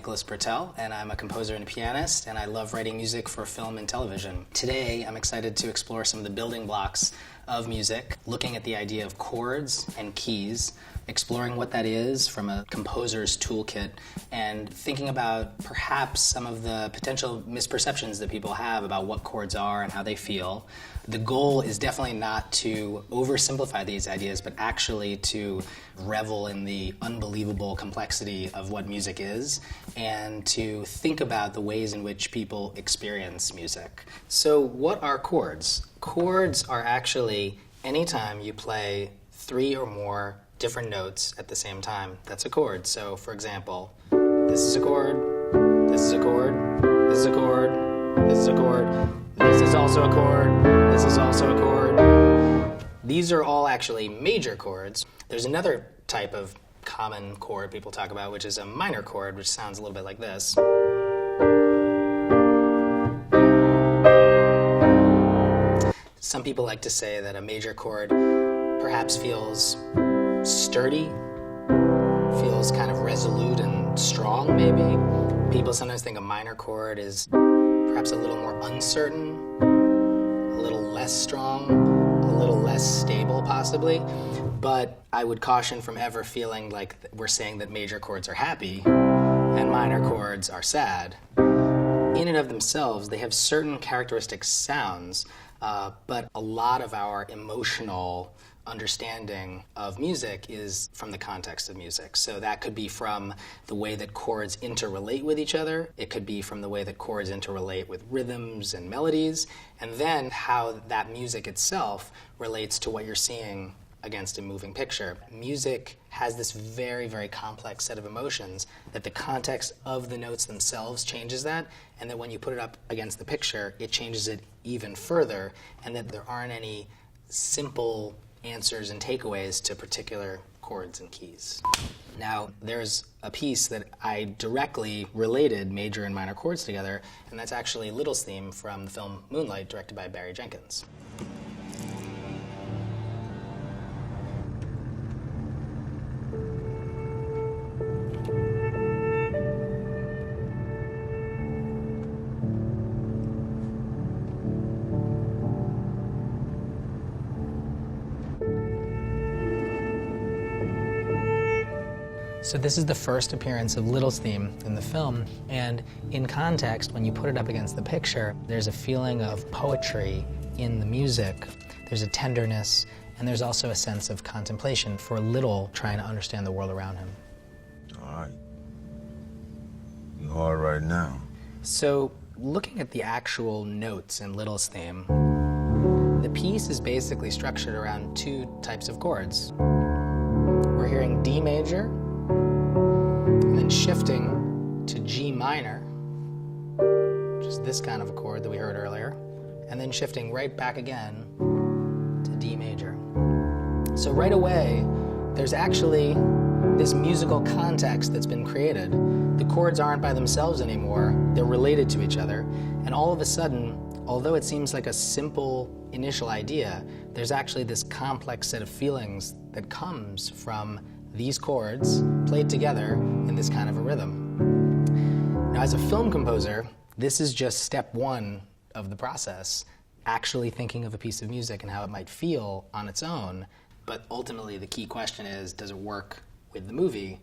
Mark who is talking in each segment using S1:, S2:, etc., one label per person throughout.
S1: Nicholas Britell, and I'm a composer and a pianist, and I love writing music for film and television. Today, I'm excited to explore some of the building blocks of music, looking at the idea of chords and keys, exploring what that is from a composer's toolkit, and thinking about perhaps some of the potential misperceptions that people have about what chords are and how they feel. The goal is definitely not to oversimplify these ideas, but actually to revel in the unbelievable complexity of what music is, and to think about the ways in which people experience music. So what are chords? Chords are actually anytime you play 3 or more different notes at the same time. That's a chord. So for example, this is a chord, this is a chord, this is a chord, this is a chord, this is also a chord, this is also a chord. These are all actually major chords. There's another type of common chord people talk about, which is a minor chord, which sounds a little bit like this. Some people like to say that a major chord perhaps feels sturdy, feels kind of resolute and strong, maybe. People sometimes think a minor chord is perhaps a little more uncertain, a little less strong, a little less stable, possibly. But I would caution from ever feeling like we're saying that major chords are happy and minor chords are sad. In and of themselves, they have certain characteristic sounds, but a lot of our emotional understanding of music is from the context of music. So that could be from the way that chords interrelate with each other. It could be from the way that chords interrelate with rhythms and melodies, and then how that music itself relates to what you're seeing against a moving picture. Music has this very, very complex set of emotions that the context of the notes themselves changes that, and that when you put it up against the picture, it changes it even further, and that there aren't any simple answers and takeaways to particular chords and keys. Now, there's a piece that I directly related major and minor chords together, and that's actually Little's theme from the film Moonlight, directed by Barry Jenkins. So this is the first appearance of Little's theme in the film, and in context, when you put it up against the picture, there's a feeling of poetry in the music. There's a tenderness, and there's also a sense of contemplation for Little trying to understand the world around him.
S2: All right. You're hard right now.
S1: So looking at the actual notes in Little's theme, the piece is basically structured around 2 types of chords. We're hearing D major, and then shifting to G minor, which is this kind of a chord that we heard earlier, and then shifting right back again to D major. So right away, there's actually this musical context that's been created. The chords aren't by themselves anymore, they're related to each other, and all of a sudden, although it seems like a simple initial idea, there's actually this complex set of feelings that comes from these chords played together in this kind of a rhythm. Now, as a film composer, this is just step 1 of the process, actually thinking of a piece of music and how it might feel on its own, but ultimately the key question is, does it work with the movie?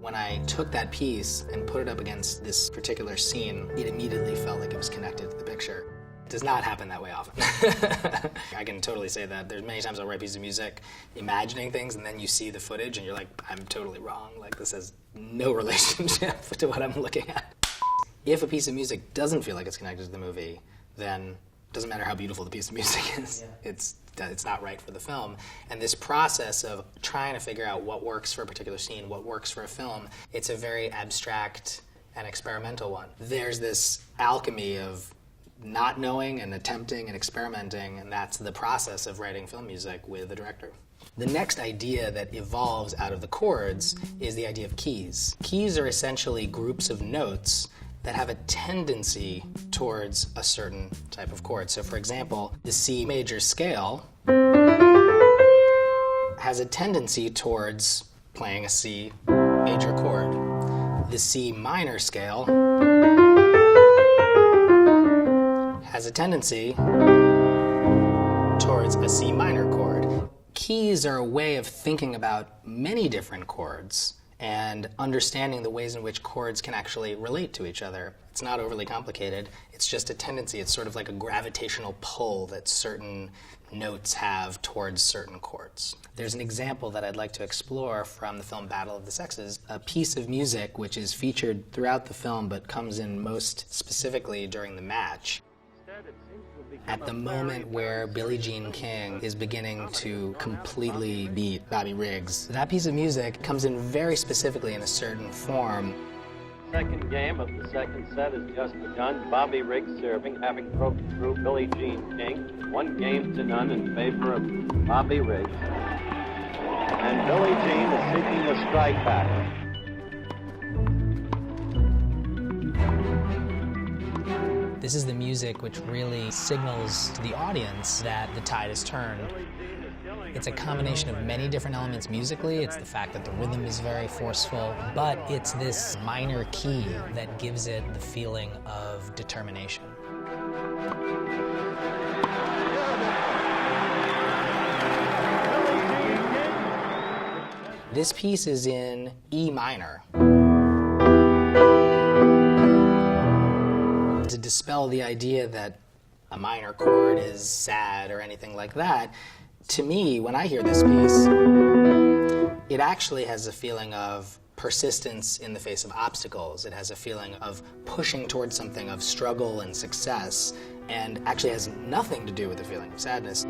S1: When I took that piece and put it up against this particular scene, it immediately felt like it was connected to the picture. It does not happen that way often. I can totally say that. There's many times I'll write pieces of music imagining things, and then you see the footage and you're like, I'm totally wrong. Like, this has no relationship to what I'm looking at. If a piece of music doesn't feel like it's connected to the movie, then it doesn't matter how beautiful the piece of music is. Yeah. It's not right for the film. And this process of trying to figure out what works for a particular scene, what works for a film, it's a very abstract and experimental one. There's this alchemy of not knowing and attempting and experimenting, and that's the process of writing film music with the director. The next idea that evolves out of the chords is the idea of keys. Keys are essentially groups of notes that have a tendency towards a certain type of chord. So for example, the C major scale has a tendency towards playing a C major chord. The C minor scale has a tendency towards a C minor chord. Keys are a way of thinking about many different chords and understanding the ways in which chords can actually relate to each other. It's not overly complicated. It's just a tendency. It's sort of like a gravitational pull that certain notes have towards certain chords. There's an example that I'd like to explore from the film Battle of the Sexes, a piece of music which is featured throughout the film but comes in most specifically during the match. At the moment where Billie Jean King is beginning to completely beat Bobby Riggs, that piece of music comes in very specifically in a certain form.
S3: Second game of the second set has just begun. Bobby Riggs serving, having broken through Billie Jean King. 1-0 in favor of Bobby Riggs. And Billie Jean is seeking the strike back.
S1: This is the music which really signals to the audience that the tide has turned. It's a combination of many different elements musically. It's the fact that the rhythm is very forceful, but it's this minor key that gives it the feeling of determination. This piece is in E minor. To dispel the idea that a minor chord is sad or anything like that, to me, when I hear this piece, it actually has a feeling of persistence in the face of obstacles. It has a feeling of pushing towards something, of struggle and success, and actually has nothing to do with the feeling of sadness.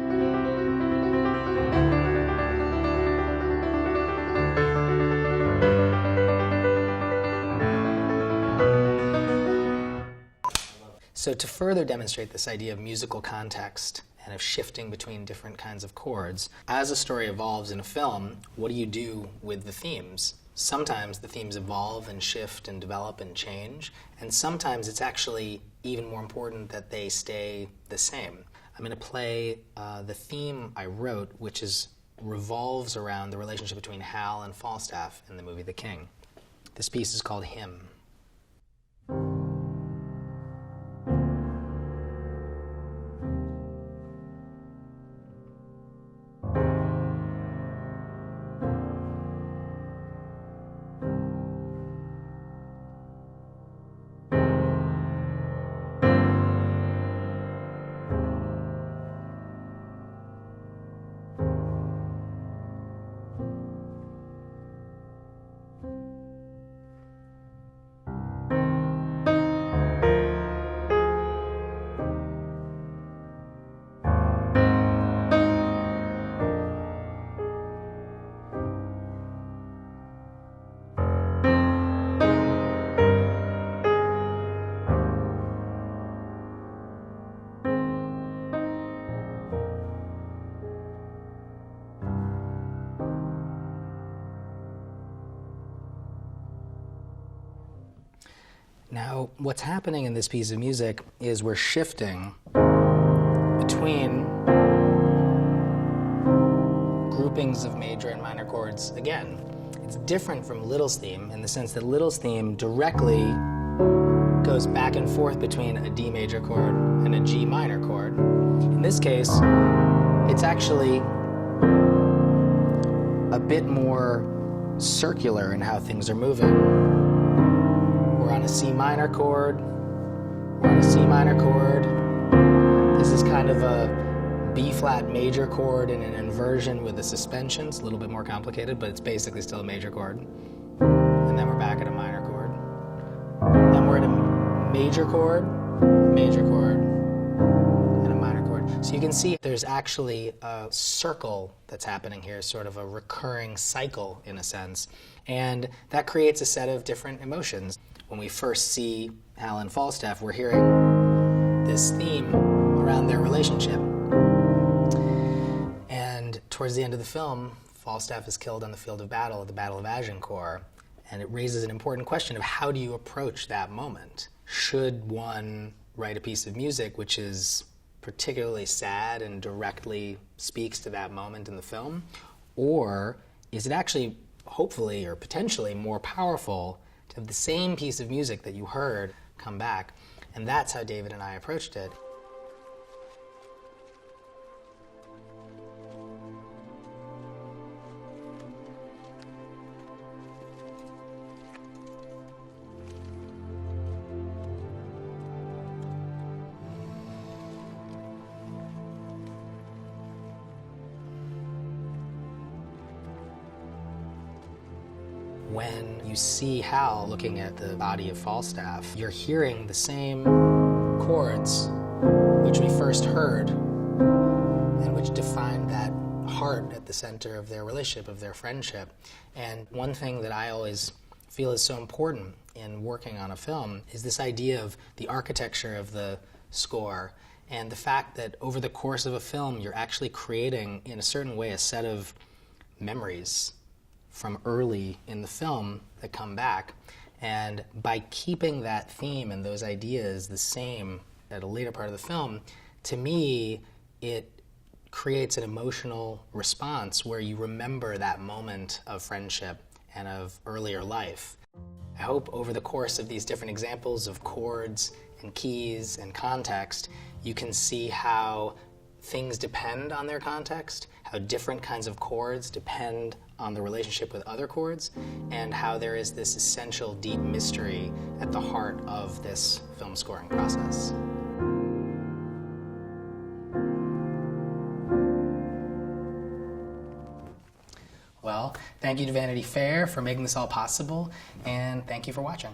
S1: So to further demonstrate this idea of musical context and of shifting between different kinds of chords, as a story evolves in a film, what do you do with the themes? Sometimes the themes evolve and shift and develop and change, and sometimes it's actually even more important that they stay the same. I'm going to play the theme I wrote, which revolves around the relationship between Hal and Falstaff in the movie The King. This piece is called Hymn. Now, what's happening in this piece of music is we're shifting between groupings of major and minor chords again. It's different from Little's theme in the sense that Little's theme directly goes back and forth between a D major chord and a G minor chord. In this case, it's actually a bit more circular in how things are moving. We're on a C minor chord, we're on a C minor chord. This is kind of a B flat major chord in an inversion with a suspension. It's a little bit more complicated, but it's basically still a major chord. And then we're back at a minor chord. Then we're at a major chord, and a minor chord. So you can see there's actually a circle that's happening here, sort of a recurring cycle in a sense. And that creates a set of different emotions. When we first see Hal and Falstaff, we're hearing this theme around their relationship. And towards the end of the film, Falstaff is killed on the field of battle at the Battle of Agincourt, and it raises an important question of how do you approach that moment? Should one write a piece of music which is particularly sad and directly speaks to that moment in the film? Or is it actually, hopefully or potentially, more powerful to have the same piece of music that you heard come back? And that's how David and I approached it. When you see Hal looking at the body of Falstaff, you're hearing the same chords which we first heard and which defined that heart at the center of their relationship, of their friendship. And one thing that I always feel is so important in working on a film is this idea of the architecture of the score and the fact that over the course of a film you're actually creating, in a certain way, a set of memories from early in the film that come back. And by keeping that theme and those ideas the same at a later part of the film, to me, it creates an emotional response where you remember that moment of friendship and of earlier life. I hope over the course of these different examples of chords and keys and context, you can see how things depend on their context, how different kinds of chords depend on the relationship with other chords, and how there is this essential deep mystery at the heart of this film scoring process. Well, thank you to Vanity Fair for making this all possible, and thank you for watching.